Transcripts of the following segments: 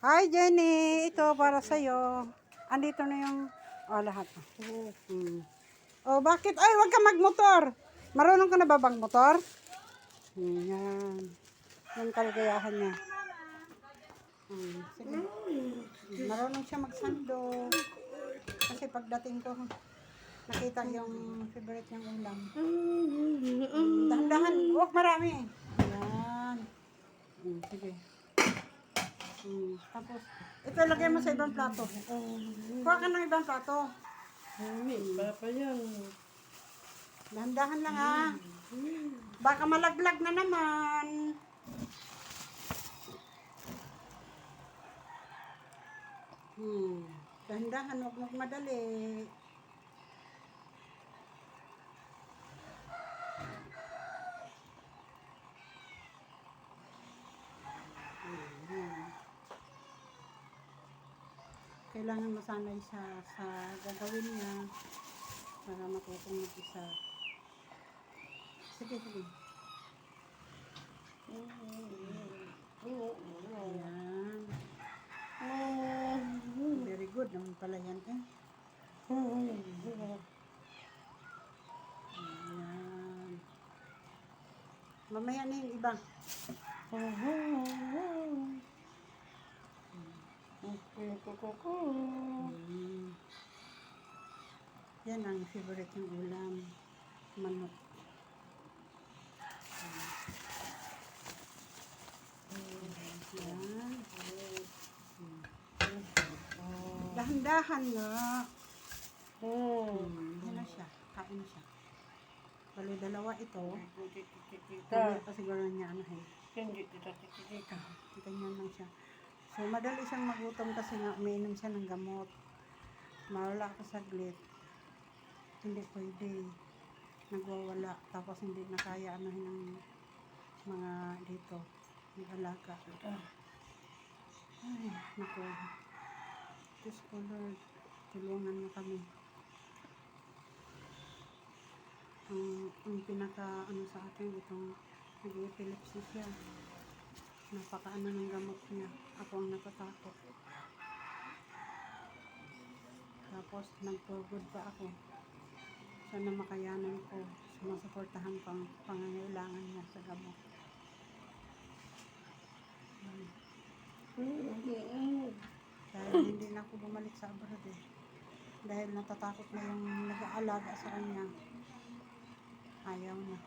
Hi Jenny, ito para sa'yo. Andito na yung, lahat. Bakit? Ay, wag ka magmotor. Marunong ka na ba bang motor? Yan. Yung kaligayahan niya. Sige. Marunong siya magsando. Kasi pagdating ko, nakita yung favorite niyang ulam. Dahan-dahan, huwag marami. Yan. Sige. Tapos, ito lagay mo sa ibang plato. Kuha ka ng ibang plato. Papa yan. Dahan-dahan lang ha. Baka malaglag na naman. Dahan-dahan, huwag magmadali. Kailangan masanay siya sa gagawin niya para matutong mag-isa. Sige, sige. Ayan. Very good naman pala yan eh. Ayan. Mamaya na yung iba. Yan ang favorite ng ulam. Manok. Yan. Dahan-dahan nga. Yan na siya. Kain na siya. Bali dalawa ito. Kaya pa siguro niya ano eh. Ganyan lang siya. So madali siyang magutom kasi nga umiinom siya ng gamot. Mawala ka saglit. Hindi pwede. Nagwawala. Tapos hindi na kaya anahin ng mga dito. Ng alaga. Ay, naku. Diyos ko Lord. Tulungan mo kami. Ang pinaka sa akin itong nag-epilepsy siya. Napakaano ng gamot niya. Ako ang natatakot. Tapos nag-for-good pa ako. Sana makayanan ko. Masuportahan pang pangangailangan niya sa gamot. Dahil hindi na ako bumalik sa abroad eh. Dahil natatakot na yung nag-aalaga sa kanya. Ayaw na.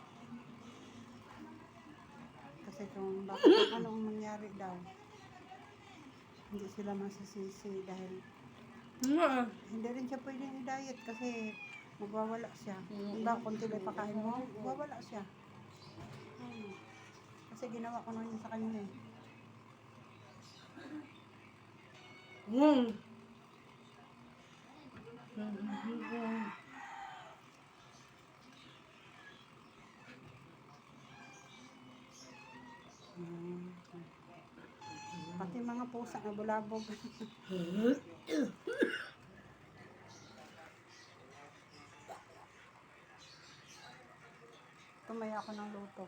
Kasi kung bakit anong mangyari daw, hindi sila masisisi dahil hindi rin siya pwedeng i-diet kasi magwawala siya. Diba, kung tuloy pakain mo, magwawala siya. Kasi ginawa ko na yun sa kanya eh. Pati mga pusa na bulabog. Tumaya ako ng luto.